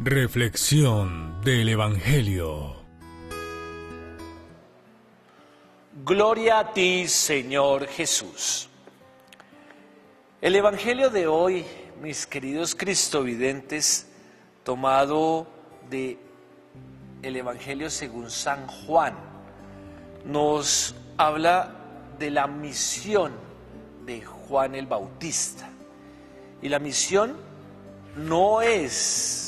Reflexión del Evangelio. Gloria a ti, Señor Jesús. El Evangelio de hoy, mis queridos cristovidentes, tomado de el Evangelio según San Juan, nos habla de la misión de Juan el Bautista. Y la misión no es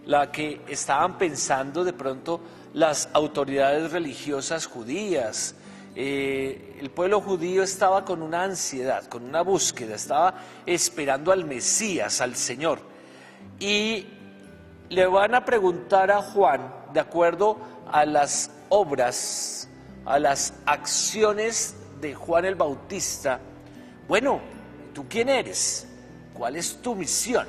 la que estaban pensando de pronto las autoridades religiosas judías. El pueblo judío estaba con una ansiedad, con una búsqueda, estaba esperando al Mesías, al Señor. Y le van a preguntar a Juan, de acuerdo a las obras, a las acciones de Juan el Bautista, bueno, ¿tú quién eres? ¿Cuál es tu misión?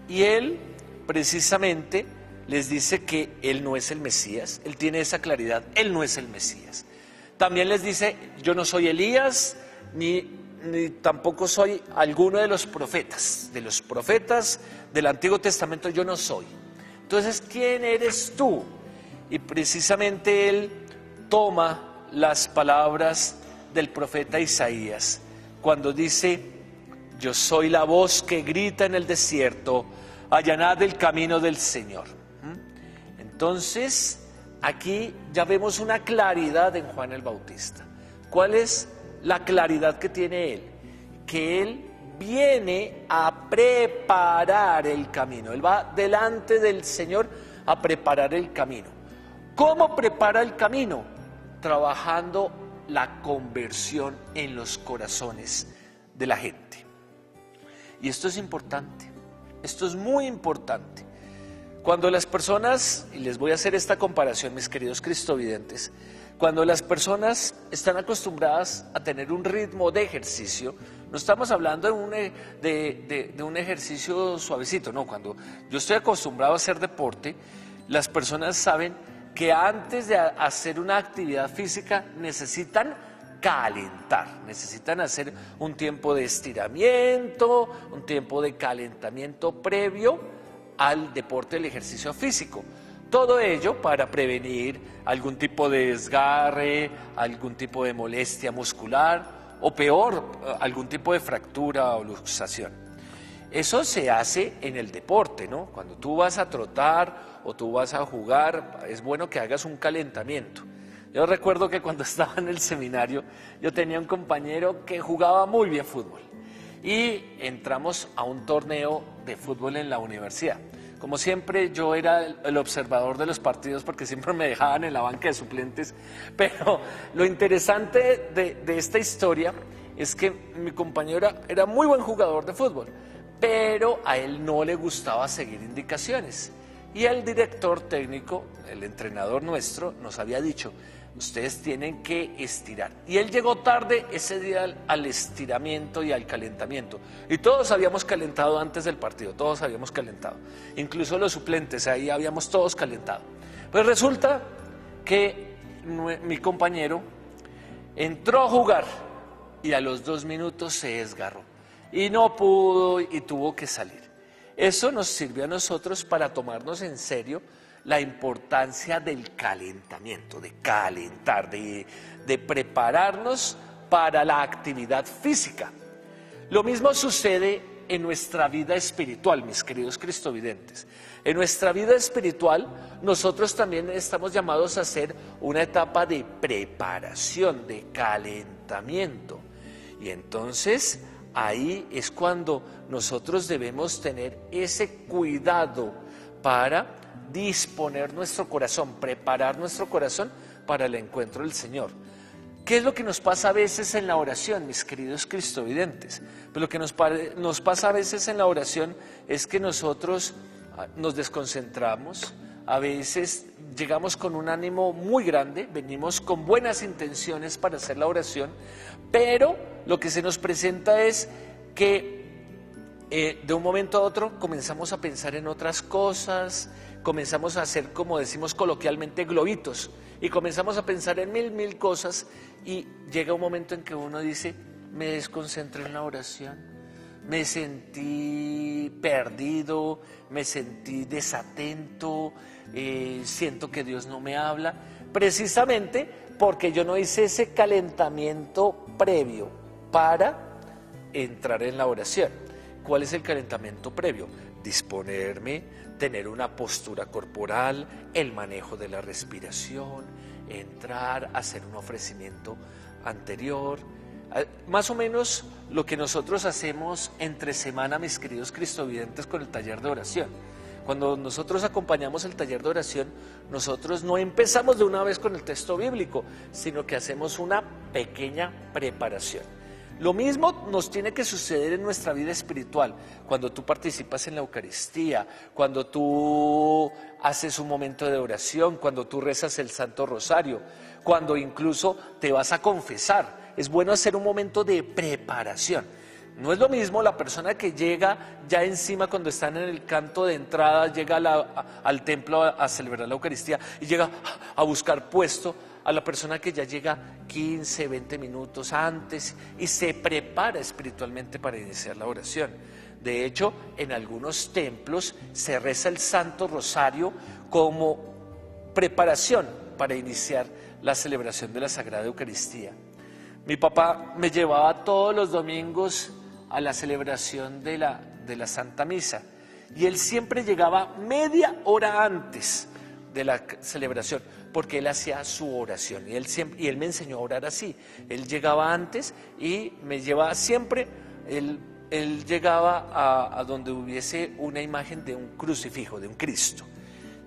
Y él precisamente les dice que él no es el Mesías, él tiene esa claridad, él no es el Mesías. También les dice, yo no soy Elías, ni tampoco soy alguno de los profetas del Antiguo Testamento yo no soy. Entonces, ¿quién eres tú? Y precisamente él toma las palabras del profeta Isaías, cuando dice, yo soy la voz que grita en el desierto, allanad el camino del Señor. Entonces, aquí ya vemos una claridad en Juan el Bautista. ¿Cuál es la claridad que tiene él? Que él viene a preparar el camino. Él va delante del Señor a preparar el camino. ¿Cómo prepara el camino? Trabajando la conversión en los corazones de la gente. Y esto es importante, esto es muy importante. Cuando las personas, y les voy a hacer esta comparación, mis queridos cristovidentes, cuando las personas están acostumbradas a tener un ritmo de ejercicio, no estamos hablando de un ejercicio suavecito, no, cuando yo estoy acostumbrado a hacer deporte, las personas saben que antes de hacer una actividad física necesitan calentar, necesitan hacer un tiempo de estiramiento, un tiempo de calentamiento previo al deporte, el ejercicio físico. Todo ello para prevenir algún tipo de desgarre, algún tipo de molestia muscular o peor, algún tipo de fractura o luxación. Eso se hace en el deporte, ¿no? Cuando tú vas a trotar o tú vas a jugar, es bueno que hagas un calentamiento. Yo recuerdo que cuando estaba en el seminario, yo tenía un compañero que jugaba muy bien fútbol y entramos a un torneo de fútbol en la universidad. Como siempre, yo era el observador de los partidos porque siempre me dejaban en la banca de suplentes, pero lo interesante de esta historia es que mi compañero era muy buen jugador de fútbol, pero a él no le gustaba seguir indicaciones. Y el director técnico, el entrenador nuestro, nos había dicho, ustedes tienen que estirar. Y él llegó tarde ese día al estiramiento y al calentamiento. Y todos habíamos calentado antes del partido, todos habíamos calentado. Incluso los suplentes, ahí habíamos todos calentado. Pues resulta que mi compañero entró a jugar y a los 2 minutos se desgarró. Y no pudo y tuvo que salir. Eso nos sirvió a nosotros para tomarnos en serio la importancia del calentamiento, de calentar, de prepararnos para la actividad física. Lo mismo sucede en nuestra vida espiritual, mis queridos cristovidentes. En nuestra vida espiritual, nosotros también estamos llamados a hacer una etapa de preparación, de calentamiento. Y entonces, ahí es cuando nosotros debemos tener ese cuidado para disponer nuestro corazón, preparar nuestro corazón para el encuentro del Señor. ¿Qué es lo que nos pasa a veces en la oración, mis queridos cristovidentes? Pues lo que nos pasa a veces en la oración es que nosotros nos desconcentramos, a veces llegamos con un ánimo muy grande, venimos con buenas intenciones para hacer la oración, pero lo que se nos presenta es que de un momento a otro comenzamos a pensar en otras cosas, comenzamos a hacer, como decimos coloquialmente, globitos, y comenzamos a pensar en mil cosas, y llega un momento en que uno dice, me desconcentro en la oración, me sentí perdido, me sentí desatento, siento que Dios no me habla, precisamente porque yo no hice ese calentamiento previo para entrar en la oración. ¿Cuál es el calentamiento previo? Disponerme, tener una postura corporal, el manejo de la respiración, entrar, hacer un ofrecimiento anterior. Más o menos lo que nosotros hacemos entre semana, mis queridos cristovidentes, con el taller de oración. Cuando nosotros acompañamos el taller de oración, nosotros no empezamos de una vez con el texto bíblico, sino que hacemos una pequeña preparación. Lo mismo nos tiene que suceder en nuestra vida espiritual, cuando tú participas en la Eucaristía, cuando tú haces un momento de oración, cuando tú rezas el Santo Rosario, cuando incluso te vas a confesar. Es bueno hacer un momento de preparación. No es lo mismo la persona que llega ya encima cuando están en el canto de entrada, llega al templo a celebrar la Eucaristía y llega a buscar puesto, a la persona que ya llega 15, 20 minutos antes y se prepara espiritualmente para iniciar la oración. De hecho, en algunos templos se reza el Santo Rosario como preparación para iniciar la celebración de la Sagrada Eucaristía. Mi papá me llevaba todos los domingos a la celebración de la Santa Misa y él siempre llegaba media hora antes de la celebración porque él hacía su oración y él me enseñó a orar así. Él llegaba antes y me llevaba siempre, él llegaba a donde hubiese una imagen de un crucifijo, de un Cristo,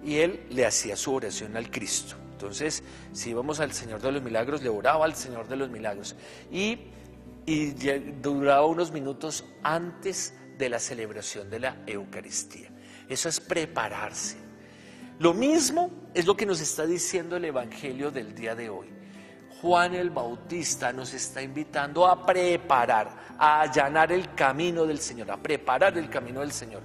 y él le hacía su oración al Cristo. Entonces, si íbamos al Señor de los Milagros, le oraba al Señor de los Milagros y duraba unos minutos antes de la celebración de la Eucaristía. Eso es prepararse. Lo mismo es lo que nos está diciendo el Evangelio del día de hoy. Juan el Bautista nos está invitando a preparar, a allanar el camino del Señor, a preparar el camino del Señor,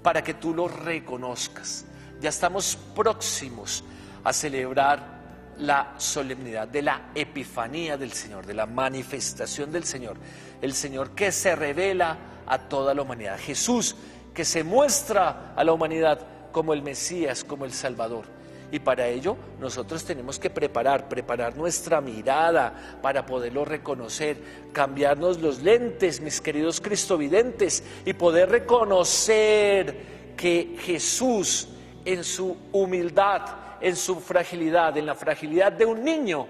para que tú lo reconozcas. Ya estamos próximos a celebrar la solemnidad de la Epifanía del Señor, de la manifestación del Señor, el Señor que se revela a toda la humanidad, Jesús que se muestra a la humanidad como el Mesías, como el Salvador. Y para ello nosotros tenemos que preparar nuestra mirada para poderlo reconocer, cambiarnos los lentes, mis queridos cristovidentes, y poder reconocer que Jesús en su humildad, en su fragilidad, en la fragilidad de un niño,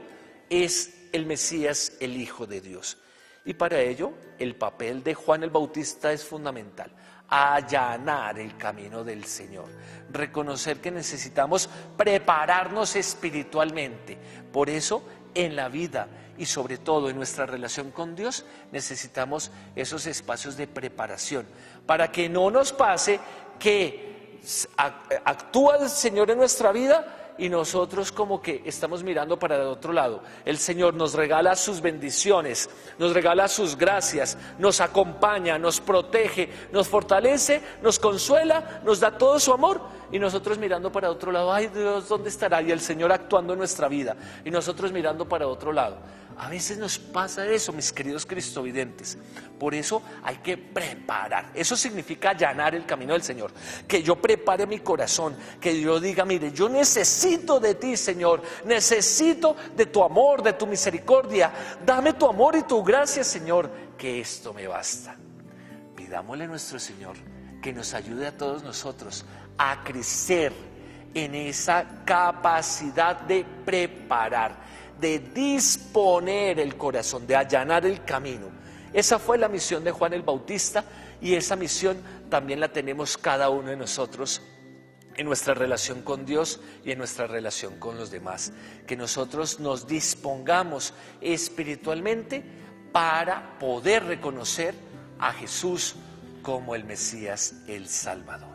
es el Mesías, el Hijo de Dios. Y para ello, el papel de Juan el Bautista es fundamental: allanar el camino del Señor, reconocer que necesitamos prepararnos espiritualmente. Por eso, en la vida y sobre todo en nuestra relación con Dios, necesitamos esos espacios de preparación, para que no nos pase que actúa el Señor en nuestra vida y nosotros como que estamos mirando para el otro lado. El Señor nos regala sus bendiciones, nos regala sus gracias, nos acompaña, nos protege, nos fortalece, nos consuela, nos da todo su amor, y nosotros mirando para otro lado. Ay, Dios, ¿dónde estará? Y el Señor actuando en nuestra vida y nosotros mirando para otro lado. A veces nos pasa eso, mis queridos cristovidentes. Por eso hay que preparar. Eso significa allanar el camino del Señor. Que yo prepare mi corazón, que yo diga: mire, yo necesito de ti, Señor. Necesito de tu amor, de tu misericordia. Dame tu amor y tu gracia, Señor, que esto me basta. Pidámosle a nuestro Señor que nos ayude a todos nosotros a crecer en esa capacidad de preparar, de disponer el corazón, de allanar el camino. Esa fue la misión de Juan el Bautista, y esa misión también la tenemos cada uno de nosotros en nuestra relación con Dios y en nuestra relación con los demás. Que nosotros nos dispongamos espiritualmente para poder reconocer a Jesús como el Mesías, el Salvador.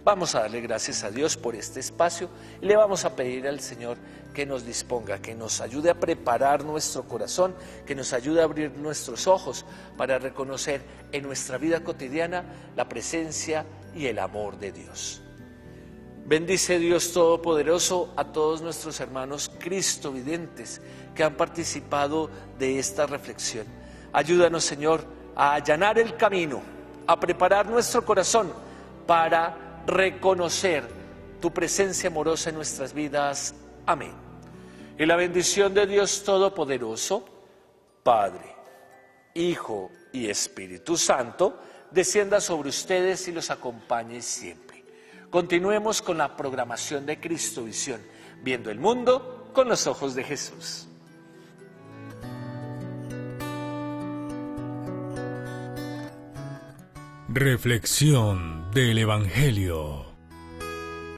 Vamos a darle gracias a Dios por este espacio y le vamos a pedir al Señor que nos disponga, que nos ayude a preparar nuestro corazón, que nos ayude a abrir nuestros ojos para reconocer en nuestra vida cotidiana la presencia y el amor de Dios. Bendice Dios Todopoderoso a todos nuestros hermanos cristovidentes que han participado de esta reflexión. Ayúdanos, Señor, a allanar el camino a preparar nuestro corazón para reconocer tu presencia amorosa en nuestras vidas. Amén. Y la bendición de Dios Todopoderoso, Padre, Hijo y Espíritu Santo, descienda sobre ustedes y los acompañe siempre. Continuemos con la programación de Cristovisión, viendo el mundo con los ojos de Jesús. Reflexión del Evangelio.